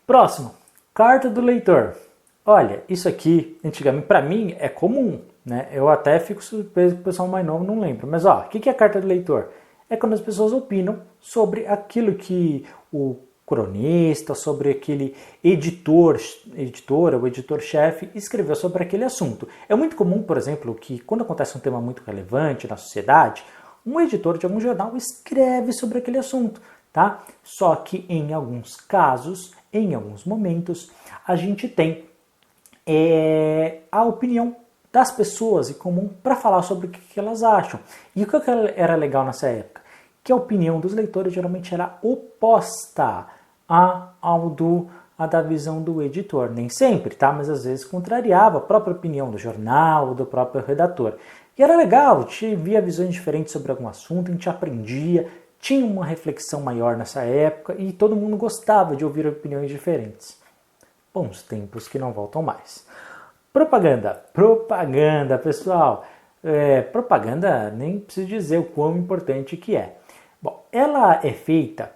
Próximo, carta do leitor. Olha, isso aqui, antigamente, para mim, é comum, né? Eu até fico surpreso que o pessoal mais novo não lembra. Mas, ó, o que é a carta do leitor? É quando as pessoas opinam sobre aquilo que o cronista, sobre aquele editora, o editor-chefe escreveu sobre aquele assunto. É muito comum, por exemplo, que quando acontece um tema muito relevante na sociedade, um editor de algum jornal escreve sobre aquele assunto, tá? Só que em alguns casos, em alguns momentos, a gente tem a opinião das pessoas em comum para falar sobre o que elas acham. E o que era legal nessa época? Que a opinião dos leitores geralmente era oposta à da visão do editor. Nem sempre, tá? Mas às vezes contrariava a própria opinião do jornal ou do próprio redator. E era legal, a gente via visões diferentes sobre algum assunto, a gente aprendia, tinha uma reflexão maior nessa época e todo mundo gostava de ouvir opiniões diferentes. Bons tempos que não voltam mais. Propaganda, pessoal. Propaganda, nem preciso dizer o quão importante que é. Bom, ela é feita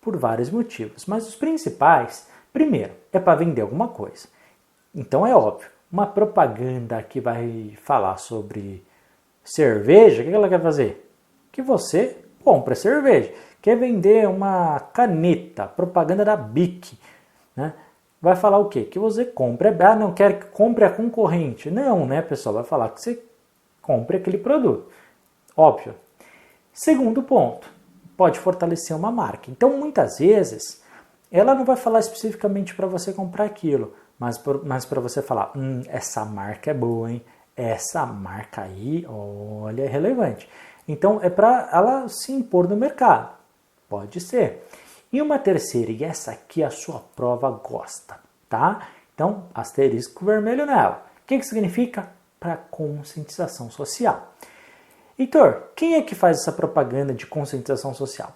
por vários motivos, mas os principais, primeiro, é para vender alguma coisa. Então é óbvio, uma propaganda que vai falar sobre cerveja, o que ela quer fazer? Que você compre cerveja. Quer vender uma caneta, propaganda da Bic, né? Vai falar o quê? Que você compre. Não quer que compre a concorrente. Não, né, pessoal? Vai falar que você compre aquele produto. Óbvio. Segundo ponto, pode fortalecer uma marca. Então, muitas vezes, ela não vai falar especificamente para você comprar aquilo, mas para você falar, essa marca é boa, hein? Essa marca aí, olha, é relevante. Então, é para ela se impor no mercado. Pode ser. E uma terceira, e essa aqui a sua prova gosta, tá? Então, asterisco vermelho nela. O que significa? Para conscientização social. Heitor, quem é que faz essa propaganda de conscientização social?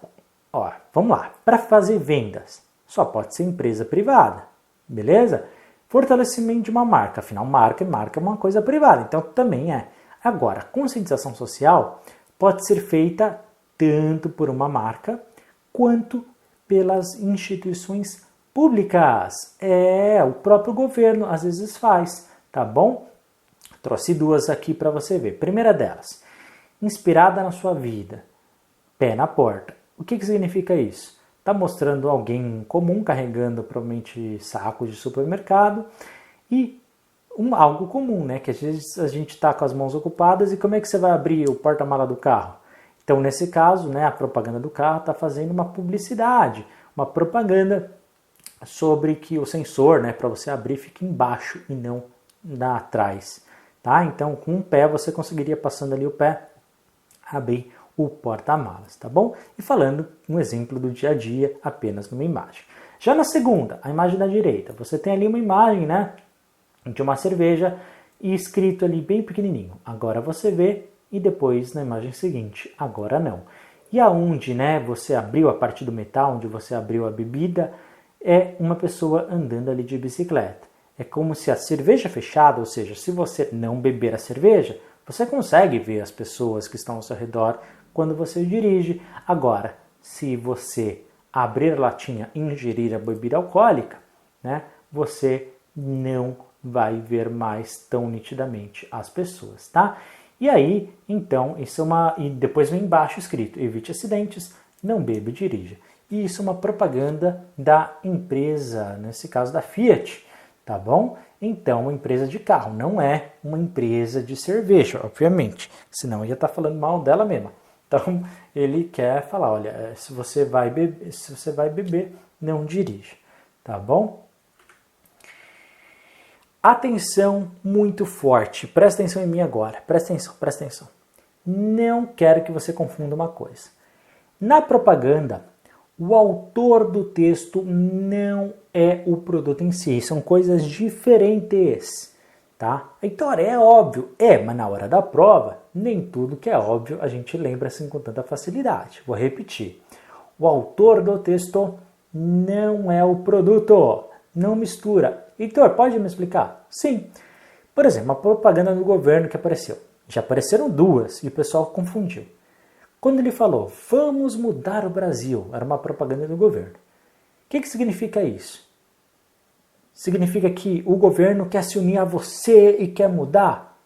Ó, vamos lá. Para fazer vendas, só pode ser empresa privada, beleza? Fortalecimento de uma marca, afinal, marca é uma coisa privada, então também é. Agora, conscientização social pode ser feita tanto por uma marca quanto pelas instituições públicas. O próprio governo às vezes faz, tá bom? Trouxe duas aqui para você ver. Primeira delas, inspirada na sua vida, pé na porta. O que significa isso? Está mostrando alguém comum carregando provavelmente sacos de supermercado e algo comum, né? Que às vezes a gente está com as mãos ocupadas e como é que você vai abrir o porta-mala do carro? Então, nesse caso, né, a propaganda do carro está fazendo uma publicidade, uma propaganda sobre que o sensor, né, para você abrir, fica embaixo e não atrás. Tá? Então, com o pé, você conseguiria, passando ali o pé, abrir o porta-malas, tá bom? E falando um exemplo do dia a dia, apenas numa imagem. Já na segunda, a imagem da direita, você tem ali uma imagem, né, de uma cerveja e escrito ali bem pequenininho. Agora você vê e depois na imagem seguinte, agora não. E aonde, né, você abriu a parte do metal, onde você abriu a bebida, é uma pessoa andando ali de bicicleta. É como se a cerveja fechada, ou seja, se você não beber a cerveja, você consegue ver as pessoas que estão ao seu redor quando você dirige. Agora, se você abrir a latinha e ingerir a bebida alcoólica, né, você não vai ver mais tão nitidamente as pessoas, tá? E aí, então, isso é e depois vem embaixo escrito, evite acidentes, não beba e dirija. E isso é uma propaganda da empresa, nesse caso da Fiat, tá bom? Então, uma empresa de carro, não é uma empresa de cerveja, obviamente, senão ia estar falando mal dela mesma. Então, ele quer falar, olha, se você vai beber, não dirija, tá bom? Atenção muito forte, presta atenção em mim agora, presta atenção. Não quero que você confunda uma coisa. Na propaganda, o autor do texto não é o produto em si, são coisas diferentes, tá? Então é óbvio, mas na hora da prova, nem tudo que é óbvio a gente lembra assim com tanta facilidade. Vou repetir, o autor do texto não é o produto, não mistura. Heitor, pode me explicar? Sim. Por exemplo, uma propaganda do governo que apareceu. Já apareceram duas e o pessoal confundiu. Quando ele falou, vamos mudar o Brasil, era uma propaganda do governo. O que significa isso? Significa que o governo quer se unir a você e quer mudar?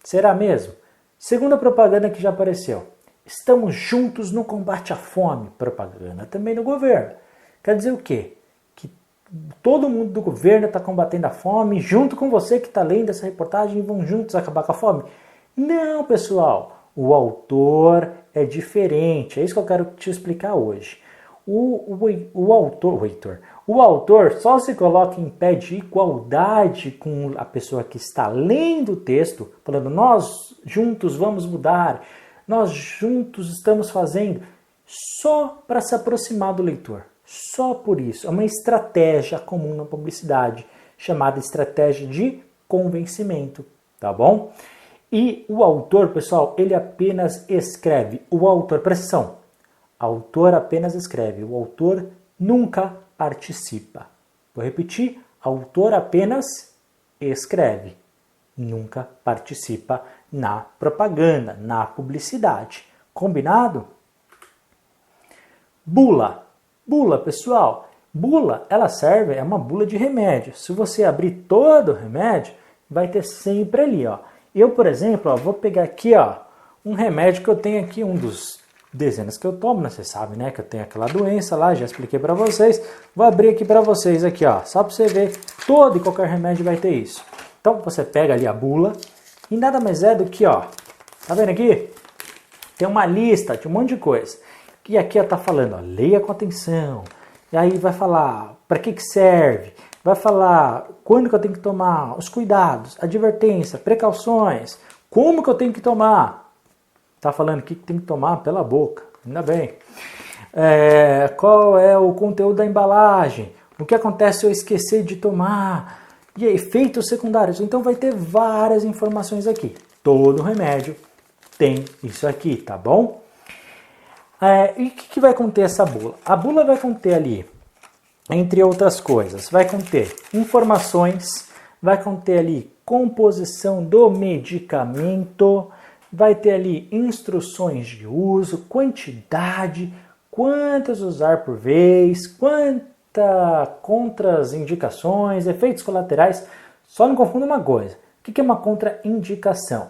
Será mesmo? Segunda propaganda que já apareceu. Estamos juntos no combate à fome. Propaganda também do governo. Quer dizer o quê? Que todo mundo do governo está combatendo a fome junto com você que está lendo essa reportagem e vão juntos acabar com a fome? Não, pessoal. O autor é diferente. É isso que eu quero te explicar hoje. O autor só se coloca em pé de igualdade com a pessoa que está lendo o texto, falando, nós juntos vamos mudar, nós juntos estamos fazendo, só para se aproximar do leitor. Só por isso. É uma estratégia comum na publicidade, chamada estratégia de convencimento, tá bom? E o autor, pessoal, ele apenas escreve. O autor, presta atenção. Autor apenas escreve, o autor nunca participa. Vou repetir, autor apenas escreve, nunca participa na propaganda, na publicidade. Combinado? Bula. Bula, pessoal. Bula, ela serve, é uma bula de remédio. Se você abrir todo o remédio, vai ter sempre ali, ó. Eu, por exemplo, ó, vou pegar aqui, ó, um remédio que eu tenho aqui, um dos dezenas que eu tomo, né? Você sabe, né, que eu tenho aquela doença lá, já expliquei para vocês. Vou abrir aqui para vocês aqui, ó, só para você ver, todo e qualquer remédio vai ter isso. Então você pega ali a bula e nada mais é do que, ó, tá vendo aqui? Tem uma lista de um monte de coisa. E aqui ó, tá falando, ó, leia com atenção. E aí vai falar para que serve, vai falar quando que eu tenho que tomar, os cuidados, advertência, precauções, como que eu tenho que tomar. Está falando o que tem que tomar pela boca, ainda bem. Qual é o conteúdo da embalagem? O que acontece se eu esquecer de tomar? E efeitos secundários? Então vai ter várias informações aqui. Todo remédio tem isso aqui, tá bom? E o que vai conter essa bula? A bula vai conter ali, entre outras coisas, vai conter informações, vai conter ali composição do medicamento, vai ter ali instruções de uso, quantidade, quantas usar por vez, quantas contraindicações, efeitos colaterais. Só não confunda uma coisa. O que é uma contraindicação?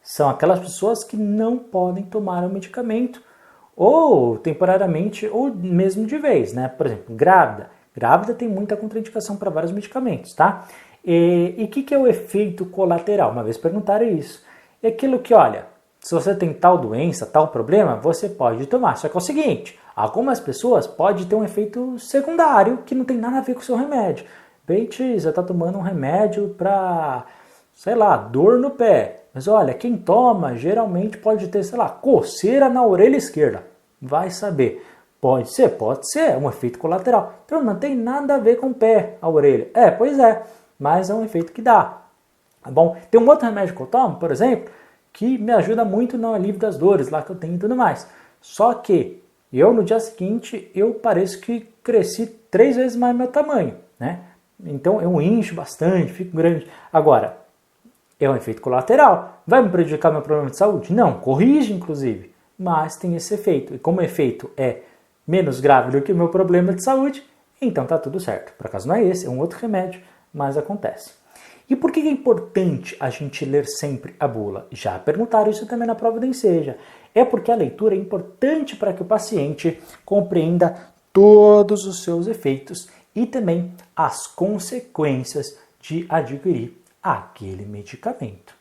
São aquelas pessoas que não podem tomar o medicamento ou temporariamente ou mesmo de vez, né? Por exemplo, grávida. Grávida tem muita contraindicação para vários medicamentos, tá? E o que é o efeito colateral? Uma vez perguntaram isso. É aquilo que, olha, se você tem tal doença, tal problema, você pode tomar. Só que é o seguinte, algumas pessoas podem ter um efeito secundário que não tem nada a ver com o seu remédio. Você está tomando um remédio para, sei lá, dor no pé. Mas olha, quem toma geralmente pode ter, sei lá, coceira na orelha esquerda. Vai saber. Pode ser, é um efeito colateral. Então não tem nada a ver com o pé, a orelha. Pois é, mas é um efeito que dá. Tá bom? Tem um outro remédio que eu tomo, por exemplo, que me ajuda muito no alívio das dores lá que eu tenho e tudo mais. Só que eu no dia seguinte eu pareço que cresci 3 vezes mais meu tamanho, né? Então eu incho bastante, fico grande. Agora, é um efeito colateral. Vai me prejudicar meu problema de saúde? Não, corrige inclusive, mas tem esse efeito. E como o efeito é menos grave do que o meu problema de saúde, então tá tudo certo. Por acaso não é esse, é um outro remédio, mas acontece. E por que é importante a gente ler sempre a bula? Já perguntaram isso também na prova do Enseja. É porque a leitura é importante para que o paciente compreenda todos os seus efeitos e também as consequências de adquirir aquele medicamento.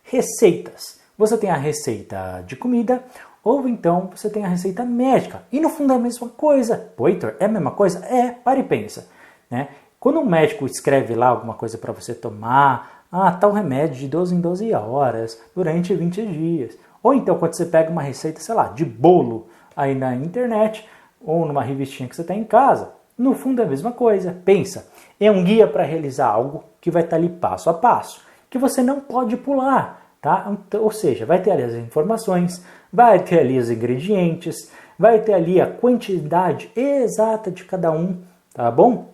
Receitas. Você tem a receita de comida ou então você tem a receita médica. E no fundo é a mesma coisa. Pô, Heitor, é a mesma coisa? Para e pensa, né? Quando um médico escreve lá alguma coisa para você tomar, tal remédio de 12 em 12 horas, durante 20 dias. Ou então quando você pega uma receita, sei lá, de bolo aí na internet, ou numa revistinha que você tem em casa, no fundo é a mesma coisa. Pensa, é um guia para realizar algo que vai estar ali passo a passo, que você não pode pular, tá? Ou seja, vai ter ali as informações, vai ter ali os ingredientes, vai ter ali a quantidade exata de cada um, tá bom?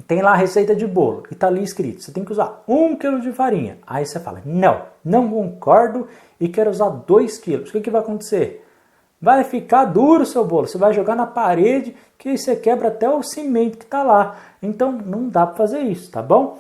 Tem lá a receita de bolo e está ali escrito, você tem que usar 1 kg de farinha. Aí você fala, não concordo e quero usar 2 kg. O que vai acontecer? vai ficar duro o seu bolo. Você vai jogar na parede que você quebra até o cimento que está lá. Então não dá para fazer isso, tá bom?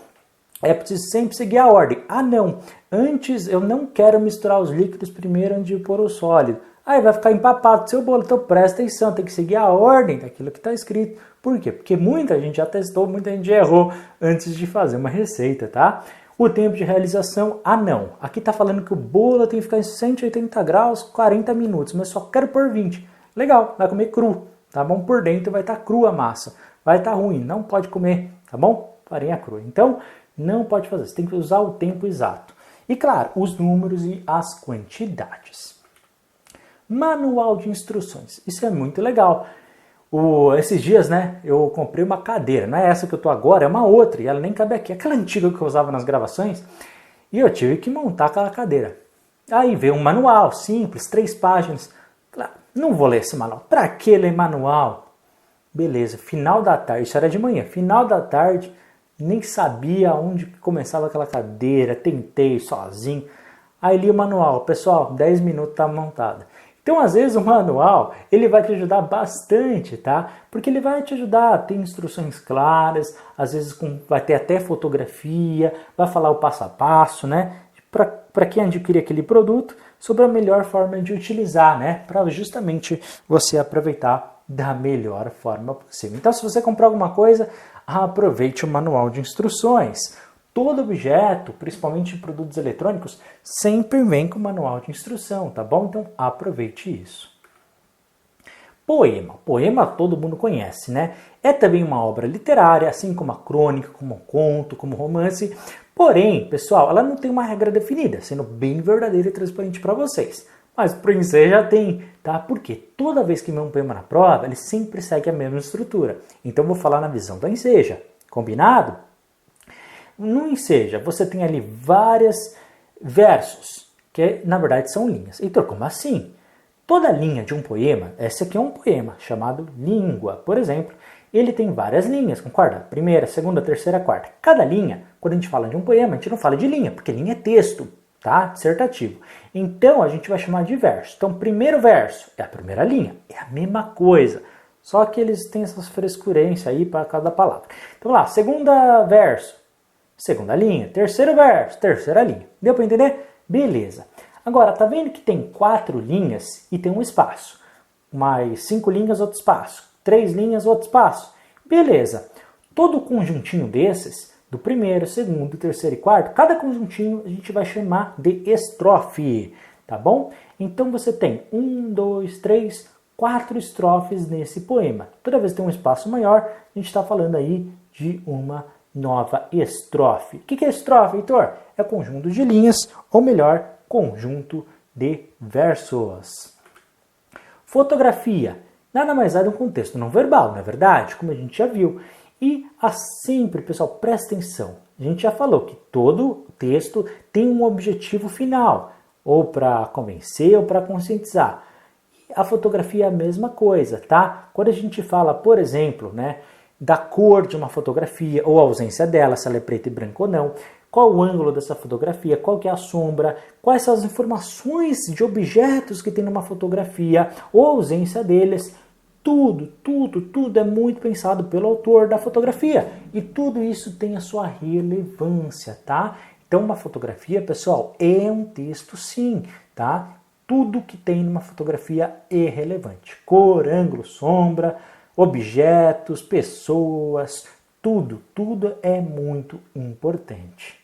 É preciso sempre seguir a ordem. Ah, não, antes eu não quero misturar os líquidos primeiro antes de pôr o sólido. Aí vai ficar empapado o seu bolo, então presta atenção, tem que seguir a ordem daquilo que está escrito. Por quê? Porque muita gente já testou, muita gente errou antes de fazer uma receita, tá? O tempo de realização, ah não, aqui está falando que o bolo tem que ficar em 180 graus 40 minutos, mas só quero por 20. Legal, vai comer cru, tá bom? Por dentro vai estar crua a massa, vai estar ruim, não pode comer, tá bom? Farinha crua. Então, não pode fazer, você tem que usar o tempo exato. E claro, os números e as quantidades. Manual de instruções, isso é muito legal. Esses dias, né, eu comprei uma cadeira, não é essa que eu tô agora, é uma outra, e ela nem cabe aqui, aquela antiga que eu usava nas gravações, e eu tive que montar aquela cadeira. Aí veio um manual simples, 3 páginas. Claro, não vou ler esse manual, pra que ler manual? Beleza, final da tarde, isso era de manhã, final da tarde, nem sabia onde começava aquela cadeira, tentei sozinho, aí li o manual, pessoal, 10 minutos tá montada. Então, às vezes, o manual, ele vai te ajudar bastante, tá? Porque ele vai te ajudar a ter instruções claras, às vezes vai ter até fotografia, vai falar o passo a passo, né? Para quem adquirir aquele produto, sobre a melhor forma de utilizar, né? Para justamente você aproveitar da melhor forma possível. Então, se você comprar alguma coisa, aproveite o manual de instruções. Todo objeto, principalmente produtos eletrônicos, sempre vem com manual de instrução, tá bom? Então aproveite isso. Poema. Poema todo mundo conhece, né? É também uma obra literária, assim como a crônica, como um conto, como um romance. Porém, pessoal, ela não tem uma regra definida, sendo bem verdadeira e transparente para vocês. Mas para o enseja já tem, tá? Porque toda vez que vem um poema na prova, ele sempre segue a mesma estrutura. Então eu vou falar na visão da enseja. Combinado? No enseja, você tem ali vários versos, que na verdade são linhas. Então, como assim? Toda linha de um poema, esse aqui é um poema chamado Língua, por exemplo, ele tem várias linhas, concorda? Primeira, segunda, terceira, quarta. Cada linha, quando a gente fala de um poema, a gente não fala de linha, porque linha é texto, tá? Dissertativo. Então, a gente vai chamar de verso. Então, primeiro verso é a primeira linha, é a mesma coisa. Só que eles têm essas frescurências aí para cada palavra. Então, lá, segunda verso. Segunda linha, terceiro verso, terceira linha. Deu para entender? Beleza. Agora, tá vendo que tem 4 linhas e tem um espaço? Mais 5 linhas, outro espaço. 3 linhas, outro espaço. Beleza. Todo conjuntinho desses, do primeiro, segundo, terceiro e quarto, cada conjuntinho a gente vai chamar de estrofe, tá bom? Então você tem 1, 2, 3, 4 estrofes nesse poema. Toda vez que tem um espaço maior, a gente está falando aí de uma nova estrofe. O que é estrofe, Heitor? É conjunto de linhas, ou melhor, conjunto de versos. Fotografia. Nada mais é do que um contexto não verbal, não é verdade? Como a gente já viu. E sempre, pessoal, presta atenção. A gente já falou que todo texto tem um objetivo final, ou para convencer ou para conscientizar. A fotografia é a mesma coisa, tá? Quando a gente fala, por exemplo, né, da cor de uma fotografia ou a ausência dela, se ela é preta e branca ou não, qual o ângulo dessa fotografia, qual que é a sombra, quais são as informações de objetos que tem numa fotografia ou a ausência deles, tudo é muito pensado pelo autor da fotografia e tudo isso tem a sua relevância, tá? Então uma fotografia, pessoal, é um texto sim, tá? Tudo que tem numa fotografia é relevante, cor, ângulo, sombra, objetos, pessoas, tudo é muito importante.